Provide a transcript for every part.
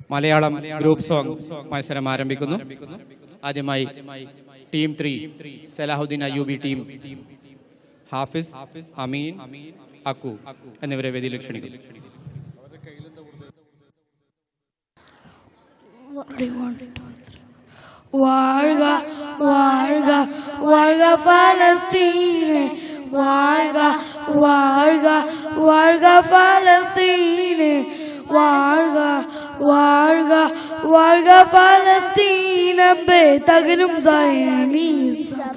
Malayalam group song മത്സരം ആരംഭിക്കുന്നു. ആദ്യമായി ടീം 3 സലാഹുദ്ദീൻ അയ്യൂബി ടീം ഹാഫിസ്, അമീൻ, അക്കു എന്നിവരെ വേദിയിലേക്ക് ക്ഷണിക്കുന്നു. வாழ்க வாழ்க வாழ்க பலஸ்தீனே, வாழ்க வாழ்க வாழ்க பலஸ்தீனே, வாழ்க வாழ்க வாழ்க பலஸ்தீனம்பே തകരും സയനീസം,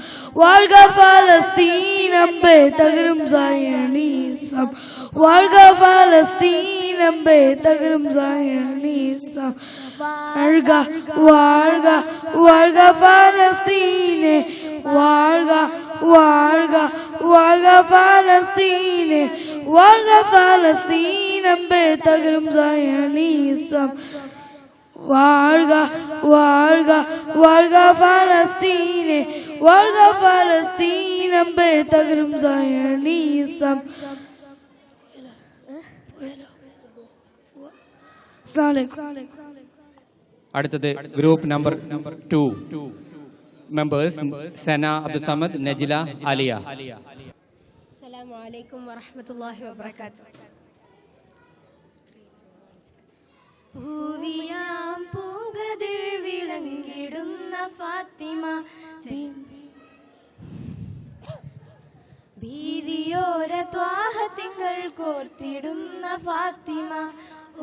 வாழ்க பலஸ்தீனம்பே തകരും സയനീസം, வாழ்க பலஸ்தீனம்பே തകരും സയനീസം, வாழ்க வாழ்க வாழ்க பலஸ்தீனே, வாழ்க வாழ்க வாழ்க பலஸ்தீனே, வாழ்க பலஸ்தீனம்பே தகரும் சயனீசம், வாழ்க வாழ்க வாழ்க பலஸ்தீனே, வாழ்க பலஸ்தீனம்பே தகரும் சயனீசம். അടുത്തത് ഗ്രൂപ്പ് നമ്പർ 2 മെമ്പേഴ്സ് സന, അബ്ദുൽ സമദ്, നജില, ആലിയ. അസ്സലാമു അലൈക്കും വറഹ്മത്തുള്ളാഹി വബറകാതുഹു. പൂവിയാം പൂങ്കതിർ വിളങ്ങിടുന്ന ഫാത്തിമ, ബീവിയോര ത്വാഹ തിങ്കൾ കോർത്തിടുന്ന ഫാത്തിമ,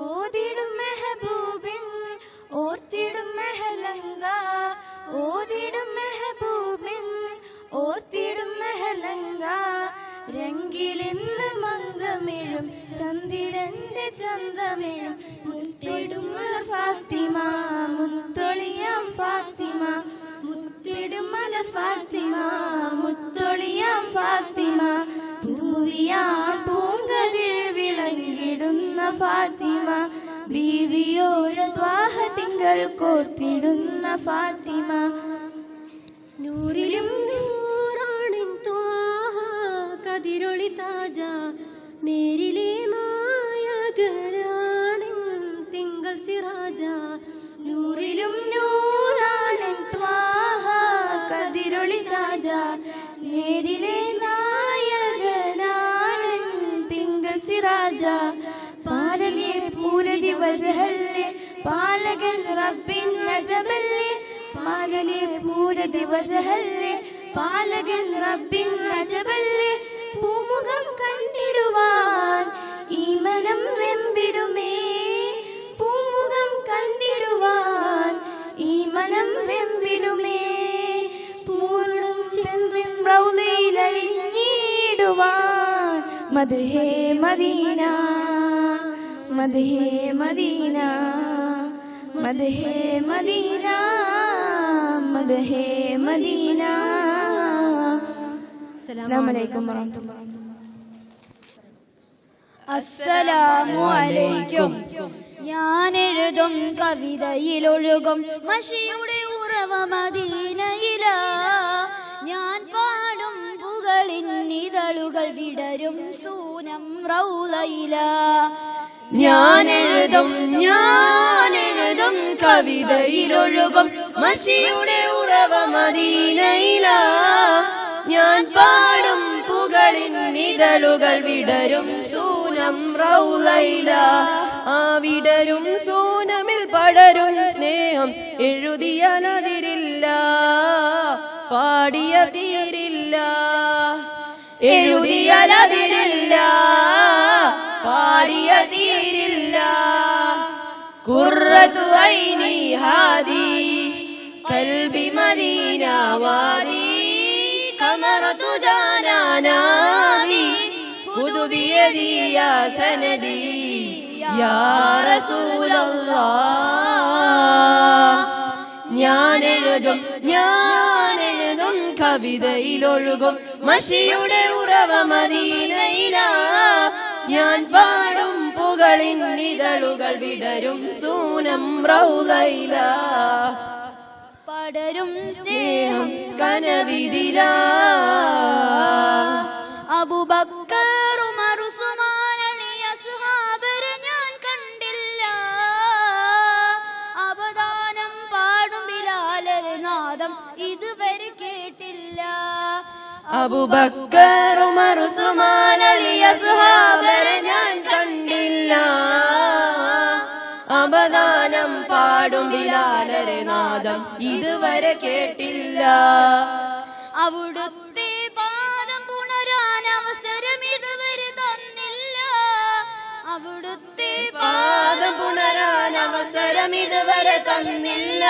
ഓതിടും മെഹബൂബിൻ ഓർത്തിടും മെഹലങ്ക, ഓതിടും മെഹബൂബിൻ ഓർത്തിടും മെഹലങ്ക, രംഗിലിന്ന് മംഗമിഴും ചന്ദ്രന്റെ ചന്തമേയും മുത്തിടും മലർ ഫാത്തിമ, മുത്തൊളിയാം ഫാത്തിമ, മുത്തിടും മലർ ഫാത്തിമ, മുത്തൊളിയാം ഫാത്തിമ, പൂവിയാം പൂങ്കതിർ വിളങ്ങിടുന്ന ഫാത്തിമ, ബീവിയോര ത്വാഹ തിങ്കൾ കോർത്തിടുന്ന ഫാത്തിമ, നൂറിലും നൂറാണിൻ ത്വാഹ കതിരൊളി താജ, നേരിലെ നായകരാണിൻ തിങ്കൾ സിറാജ, നൂറിലും നൂറാണിൻ ത്വാഹ കതിരൊളി താജ, നേരിലെ നായകനാണിൻ തിങ്കൾ സിറാജ, പാലകെ പൂരതി വജഹല്ലേ പാലകൻ റബ്ബിൻ നജബല്ലേ, പാലകെ പൂരതി വജഹല്ലേ പാലകൻ റബ്ബിൻ നജബല്ലേ, പൂമുഖം കണ്ടിടുവാൻ ഈ മനം വെമ്പിടുമേ, പൂമുഖം കണ്ടിടുവാൻ ഈ മനം വെമ്പിടുമേ, പൂർണ്ണം ചന്ദ്രൻ റൗളയിൽ അലിഞ്ഞിടുവാൻ മദ്ഹേ മദീന, മദ്ഹേ മദീന, മദ്ഹേ മദീന, മദ്ഹേ മദീന. അസ്സലാമു അലൈക്കും വറഹ്മത്തുള്ളാഹി. അസ്സലാമു അലൈക്കും. ഞാൻ എഴുതും കവിതയിലൊഴുകും മഷിയുടെ ഉറവ മദീനയില, ഞാൻ പാടും പുകളിൻ ഇതളുകൾ വിടരും സൂനം റൗളയില, ഞാൻ എഴുതും കവിതയിലൊഴുകും മഷിയുടെ ഉറവ മദീനയില, ഞാൻ പാടും പുകളിൻ ഇതളുകൾ വിടരും സൂനം റൗളയില, ആ വിടരും സൂനമിൽ പടരും സ്നേഹം എഴുതിയനതിരില്ല, പാടിയ തീരില്ല, എഴുതിയലതിരില്ല, പാടിയ തീരില്ല, ഖുർറത്തു ഐനി ഹാദി ഖൽബി മദീന വാദി, ഖമറത്തു ജാനാനാദി ഖുദ് ബിയദി യാ സനദി യാ റസൂലല്ലാഹ്. ഞാൻ എഴുതും കവിതയിലൊഴുകും മഷിയുടെ ഉറവ മദീനയില, ഞാൻ പാടും പുകളിൻ ഇതളുകൾ വിടരും സൂനം റൗളയില, പടരും സ്നേഹം കനവിതില, അബൂബക്കർ ഉമർ ഉസ്മാൻ അലി അസ്ഹാബരെ ഞാൻ കണ്ടില്ല, നാദം ഇതുവരെ കേട്ടില്ല. അബൂബക്കർ ഉമർ ഉസ്മാൻ അലി അസ്ഹാബരെ ഞാൻ കണ്ടില്ല. അവദാനം പാടും ബിലാലരെ നാദം ഇതുവരെ കേട്ടില്ല. അവിടുത്തെ പാദം പുണരാൻ അവസരം ഇതുവരെ തന്നില്ല. അവിടുത്തെ പാദം പുണരാൻ അവസരം ഇതുവരെ തന്നില്ല.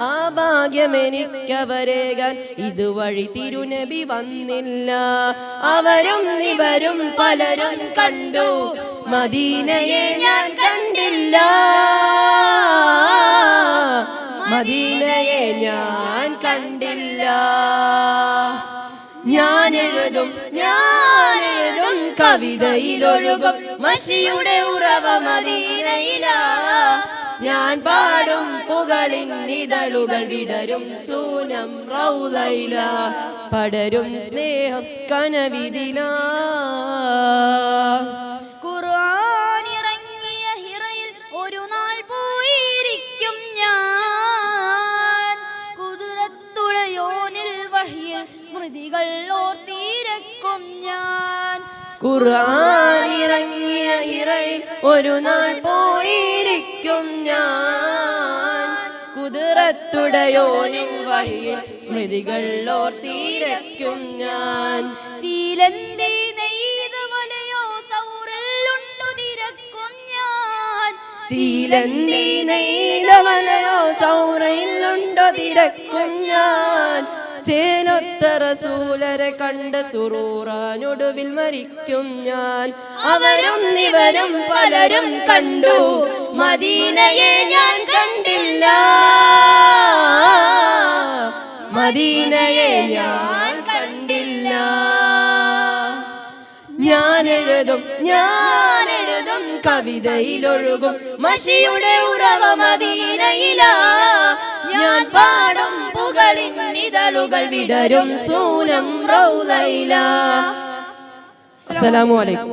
ആ ഭാഗ്യമെനിക്കവരേകാൻ ഇതുവഴി തിരുനബി വന്നില്ല. അവരും ഇവരും പലരും കണ്ടു, മദീനയെ ഞാൻ കണ്ടില്ല. മദീനയെ ഞാൻ കണ്ടില്ല. ഞാൻ എഴുതും കവിതയിലൊഴുകും മഷിയുടെ ഉറവ മദീനയിലാ. ഞാൻ പാടും പുകളിൻ ഇതളുകൾ വിടരും സൂനം റൗളയില. പടരും സ്നേഹം കനവിതിലാ. ഖുർആൻ ഇറങ്ങിയ ഹിറയിൽ ഒരു നാൾ പോയിരിക്കും ഞാൻ. കുദ്റത്തുടയോനിൽ വഹിയിൽ സ്മൃതികൾ ഓർത്തിരക്കും ഞാൻ. ഖുർആൻ ഇറങ്ങിയ ഹിറയിൽ ഒരു നാൾ പോയിരിക്കും ഞാൻ. കുദ്റത്തുടയോനിൻ വഹിയിൽ സ്മൃതികൾ ഓർത്തിരക്കും ഞാൻ. ചീലന്തി നെയ്ത വലയോ സൗറിലുണ്ടു തിരക്കും ഞാൻ. ചീലന്തി നെയ്ത വലയോ സൗറയിലുണ്ടോ തിരക്കും ഞാൻ. ചേലൊത്ത റസൂലരെ കണ്ട സുറൂറാനൊടുവിൽ മരിക്കും ഞാൻ. അവരും ഇവരും പലരും കണ്ടു, മദീനയെ ഞാൻ കണ്ടില്ല. മദീനയെ ഞാൻ കണ്ടില്ല. ഞാൻ എഴുതും കവിതയിലൊഴുകും മഷിയുടെ ഉറവ മദീനയിലാ. ഞാൻ പാടും പുകളിൻ ഇതളുകൾ വിടരും സൂനം റൗളയില. അസ്സലാമു അലൈക്കും.